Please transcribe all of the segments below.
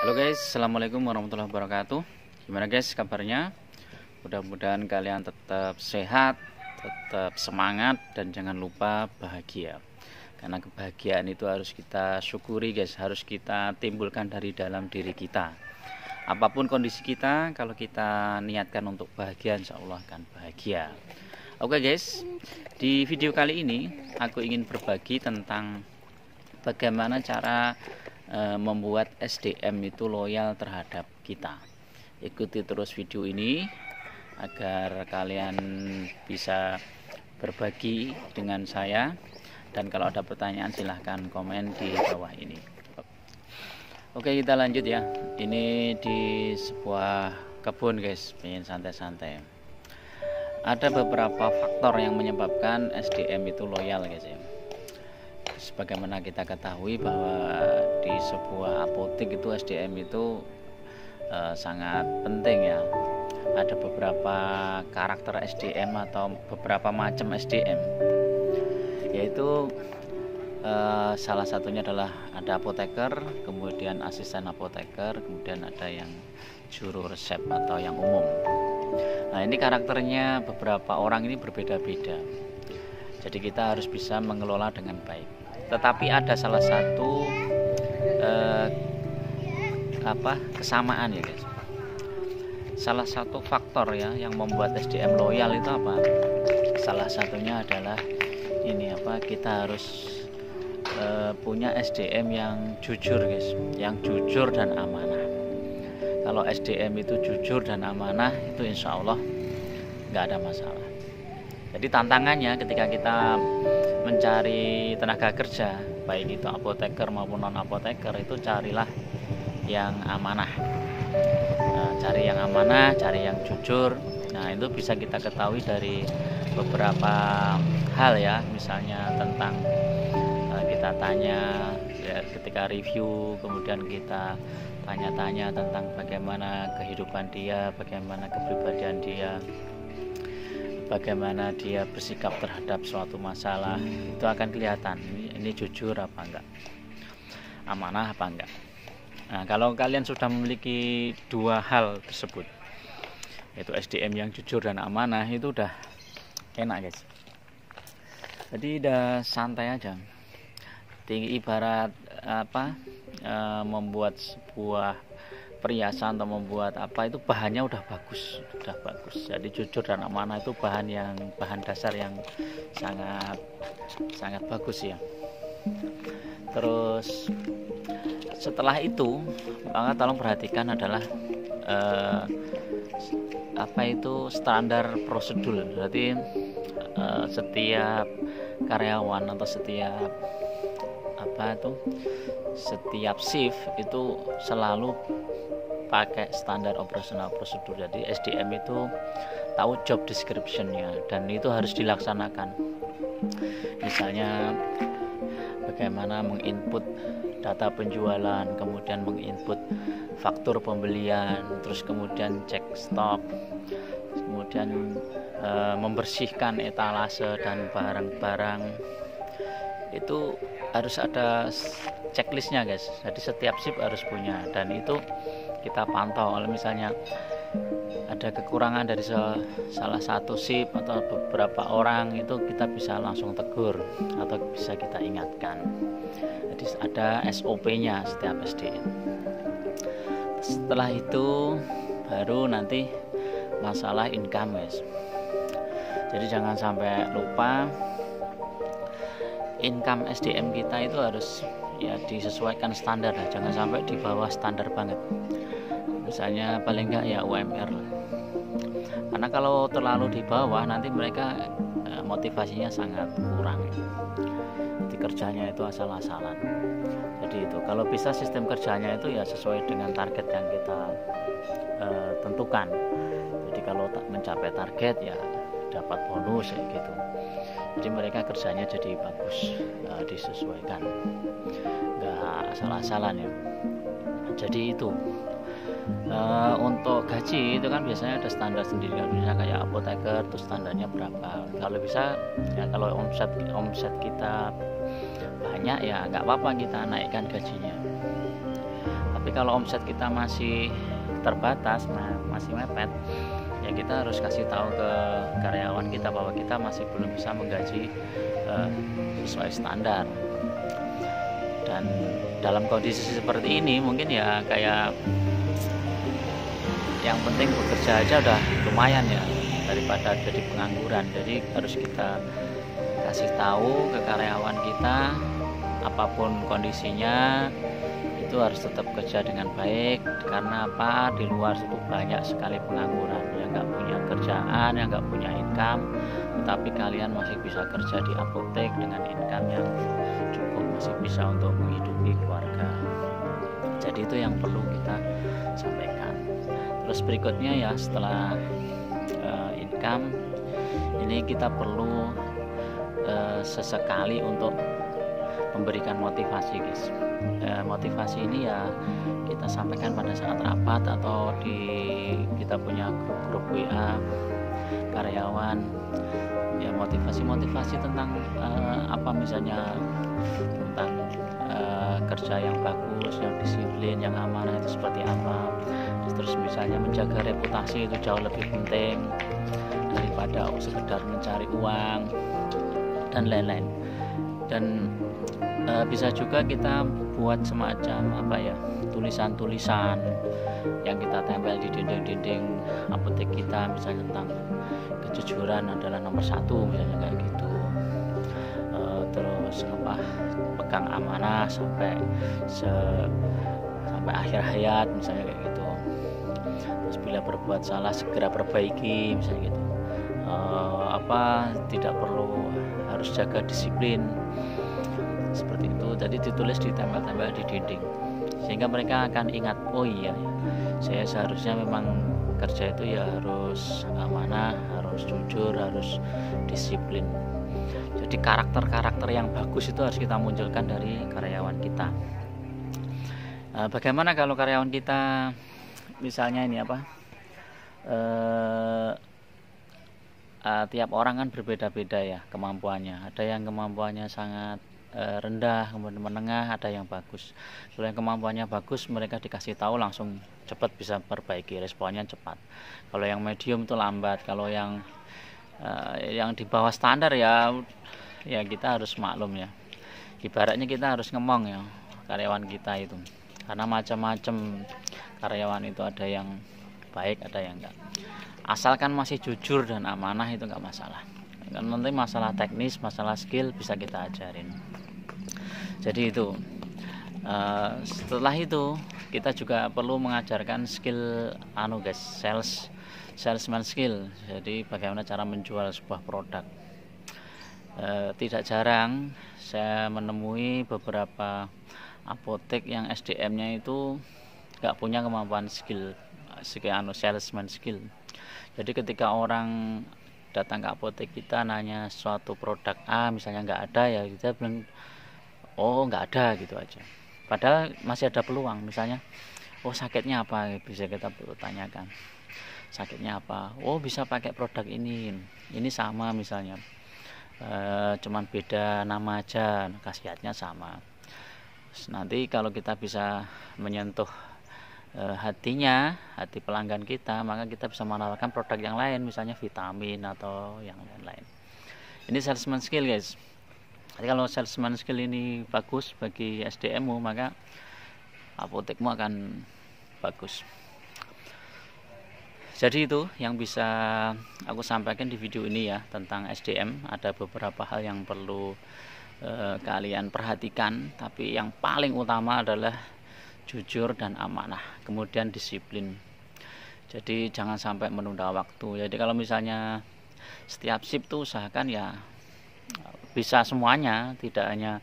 Halo guys, assalamualaikum warahmatullahi wabarakatuh. Gimana guys kabarnya? Mudah-mudahan kalian tetap sehat, tetap semangat, dan jangan lupa bahagia. Karena kebahagiaan itu harus kita syukuri guys, harus kita timbulkan dari dalam diri kita. Apapun kondisi kita, kalau kita niatkan untuk bahagia, insya Allah akan bahagia. Oke guys, di video kali ini aku ingin berbagi tentang bagaimana cara membuat SDM itu loyal terhadap kita. Ikuti terus video ini agar kalian bisa berbagi dengan saya, dan kalau ada pertanyaan silahkan komen di bawah ini. Oke, kita lanjut ya. Ini di sebuah kebun guys, pengen santai-santai. Ada beberapa faktor yang menyebabkan SDM itu loyal guys ya. Sebagaimana kita ketahui bahwa di sebuah apotek itu SDM itu sangat penting ya. Ada beberapa karakter SDM atau beberapa macam SDM, yaitu salah satunya adalah ada apoteker, kemudian asisten apoteker, kemudian ada yang juru resep atau yang umum. Nah, ini karakternya beberapa orang ini berbeda-beda, jadi kita harus bisa mengelola dengan baik. Tetapi ada salah satu kesamaan ya guys. Salah satu faktor ya yang membuat SDM loyal itu apa? Salah satunya adalah ini kita harus punya SDM yang jujur guys, yang jujur dan amanah. Kalau SDM itu jujur dan amanah, itu insya Allah nggak ada masalah. Jadi tantangannya ketika kita mencari tenaga kerja, baik itu apoteker maupun non apoteker, itu carilah yang amanah. Nah, cari yang amanah, cari yang jujur. Nah, itu bisa kita ketahui dari beberapa hal ya, misalnya tentang kita tanya ya, ketika review, kemudian kita tanya-tanya tentang bagaimana kehidupan dia, bagaimana kepribadian dia, bagaimana dia bersikap terhadap suatu masalah. Itu akan kelihatan ini jujur apa enggak, amanah apa enggak. Nah, kalau kalian sudah memiliki dua hal tersebut, yaitu SDM yang jujur dan amanah, itu udah enak guys. Jadi udah santai aja. Ibarat membuat sebuah perhiasan atau membuat itu bahannya udah bagus. Jadi jujur dan amanah itu bahan dasar yang sangat bagus ya. Terus setelah itu maka tolong perhatikan adalah standar prosedur. Berarti setiap karyawan atau setiap shift itu selalu pakai standar operasional prosedur. Jadi SDM itu tahu job description-nya dan itu harus dilaksanakan. Misalnya bagaimana menginput data penjualan, kemudian menginput faktur pembelian, terus kemudian cek stok, kemudian membersihkan etalase dan barang-barang. Itu harus ada checklistnya guys. Jadi setiap shift harus punya, dan itu kita pantau. Kalau misalnya ada kekurangan dari salah satu shift atau beberapa orang, itu kita bisa langsung tegur atau bisa kita ingatkan. Jadi ada SOP-nya setiap SDM. Setelah itu baru nanti masalah income guys. Jadi jangan sampai lupa, income SDM kita itu harus ya disesuaikan standar lah, jangan sampai di bawah standar banget. Misalnya paling enggak ya UMR lah. Karena kalau terlalu di bawah nanti mereka motivasinya sangat kurang. Jadi kerjanya itu asal-asalan. Jadi itu kalau bisa sistem kerjanya itu ya sesuai dengan target yang kita tentukan. Jadi kalau tak mencapai target ya dapat bonus kayak gitu. Jadi mereka kerjanya jadi bagus, disesuaikan, nggak asal-asalan ya. Jadi itu untuk gaji itu kan biasanya ada standar sendiri, misalnya kayak apoteker tuh standarnya berapa. Kalau bisa ya, kalau omset kita banyak ya nggak apa-apa kita naikkan gajinya. Tapi kalau omset kita masih terbatas, masih mepet, ya kita harus kasih tahu ke karyawan kita bahwa kita masih belum bisa menggaji sesuai standar. Dan dalam kondisi seperti ini mungkin ya kayak yang penting bekerja aja udah lumayan ya, daripada jadi pengangguran. Jadi harus kita kasih tahu ke karyawan kita, apapun kondisinya itu harus tetap kerja dengan baik. Karena apa? Di luar itu banyak sekali pengangguran yang nggak punya kerjaan, yang nggak punya income, tetapi kalian masih bisa kerja di apotek dengan income yang cukup, masih bisa untuk menghidupi keluarga. Jadi itu yang perlu kita sampaikan. Terus berikutnya ya, setelah income ini kita perlu sesekali untuk memberikan motivasi, guys. Motivasi ini ya kita sampaikan pada saat rapat atau kita punya grup WA karyawan, ya motivasi tentang apa misalnya tentang kerja yang bagus, yang disiplin, yang amanah itu seperti apa. Terus misalnya menjaga reputasi itu jauh lebih penting daripada sekedar mencari uang dan lain-lain. Dan bisa juga kita buat semacam apa ya, tulisan-tulisan yang kita tempel di dinding-dinding apotek kita, misalnya tentang kejujuran adalah nomor 1 misalnya kayak gitu. Terus apa, pegang amanah sampai akhir hayat misalnya kayak gitu. Terus bila berbuat salah segera perbaiki misalnya gitu. Tidak perlu harus jaga disiplin seperti itu. Jadi ditulis, ditempel-tempel di dinding sehingga mereka akan ingat, oh iya saya seharusnya memang kerja itu ya harus amanah, harus jujur, harus disiplin. Jadi karakter-karakter yang bagus itu harus kita munculkan dari karyawan kita. Bagaimana kalau karyawan kita misalnya ini apa, tiap orang kan berbeda-beda ya kemampuannya. Ada yang kemampuannya sangat rendah, kemudian menengah, ada yang bagus. Kalau yang kemampuannya bagus, mereka dikasih tahu langsung cepat bisa perbaiki, responnya cepat. Kalau yang medium itu lambat. Kalau yang di bawah standar ya kita harus maklum ya. Ibaratnya kita harus ngemong ya karyawan kita itu. Karena macam-macam karyawan itu, ada yang baik, ada yang enggak. Asalkan masih jujur dan amanah itu enggak masalah. Kan nanti masalah teknis, masalah skill bisa kita ajarin. Jadi itu setelah itu kita juga perlu mengajarkan skill guys, salesman skill. Jadi bagaimana cara menjual sebuah produk. Tidak jarang saya menemui beberapa apotek yang SDM-nya itu nggak punya kemampuan salesman skill. Jadi ketika orang datang ke apotek kita nanya suatu produk A misalnya nggak ada, ya kita bilang oh nggak ada gitu aja. Padahal masih ada peluang, misalnya oh sakitnya apa, bisa kita tanyakan sakitnya apa. Oh bisa pakai produk ini sama misalnya, cuman beda nama aja, khasiatnya sama. Nanti kalau kita bisa menyentuh hati pelanggan kita, maka kita bisa menawarkan produk yang lain, misalnya vitamin atau yang lain-lain. Ini salesman skill, guys. Jadi kalau salesman skill ini bagus bagi SDM-mu, maka apotekmu akan bagus. Jadi itu yang bisa aku sampaikan di video ini ya, tentang SDM. Ada beberapa hal yang perlu kalian perhatikan, tapi yang paling utama adalah jujur dan amanah, kemudian disiplin. Jadi jangan sampai menunda waktu. Jadi kalau misalnya setiap shift tuh usahakan ya bisa semuanya, tidak hanya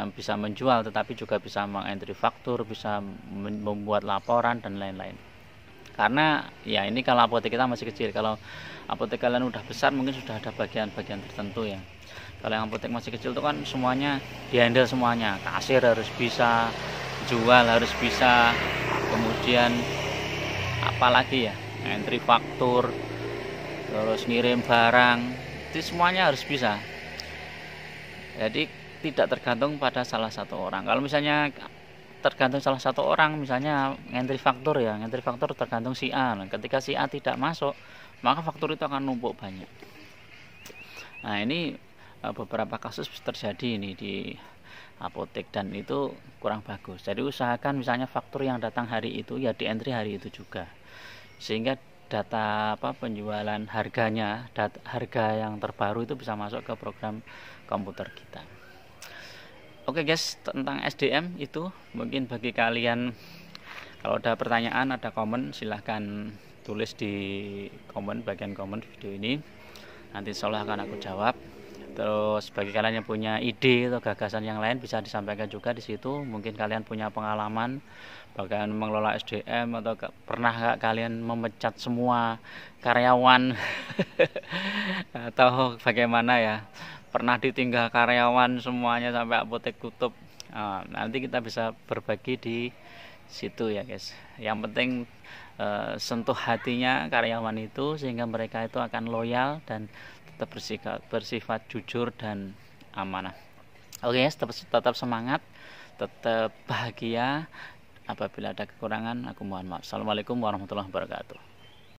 bisa menjual, tetapi juga bisa mengentry faktur, bisa membuat laporan dan lain-lain. Karena ya ini kalau apotek kita masih kecil. Kalau apotek kalian udah besar mungkin sudah ada bagian-bagian tertentu ya. Kalau yang apotek masih kecil itu kan semuanya dihandle semuanya. Kasir harus bisa, jual harus bisa, kemudian apalagi ya, entry faktur, terus ngirim barang, itu semuanya harus bisa. Jadi tidak tergantung pada salah satu orang. Kalau misalnya tergantung salah satu orang, misalnya ngentri faktur ya, ngentri faktur tergantung si A. Nah, ketika si A tidak masuk, maka faktur itu akan numpuk banyak. Nah, ini beberapa kasus terjadi ini di apotek, dan itu kurang bagus. Jadi usahakan misalnya faktur yang datang hari itu ya di entry hari itu juga, sehingga data penjualan harganya, harga yang terbaru itu bisa masuk ke program komputer kita. Oke guys, tentang SDM itu mungkin bagi kalian, kalau ada pertanyaan, ada komen, silahkan tulis di komen, bagian komen video ini, nanti insya Allah akan aku jawab. Terus bagi kalian yang punya ide atau gagasan yang lain bisa disampaikan juga di situ. Mungkin kalian punya pengalaman bagaimana mengelola SDM, atau pernah nggak kalian memecat semua karyawan atau bagaimana ya, pernah ditinggal karyawan semuanya sampai apotek tutup. Nah, nanti kita bisa berbagi di situ ya guys. Yang penting sentuh hatinya karyawan itu, sehingga mereka itu akan loyal dan tetap bersifat jujur dan amanah. Oke guys, tetap semangat, tetap bahagia. Apabila ada kekurangan, aku mohon maaf. Assalamualaikum warahmatullahi wabarakatuh.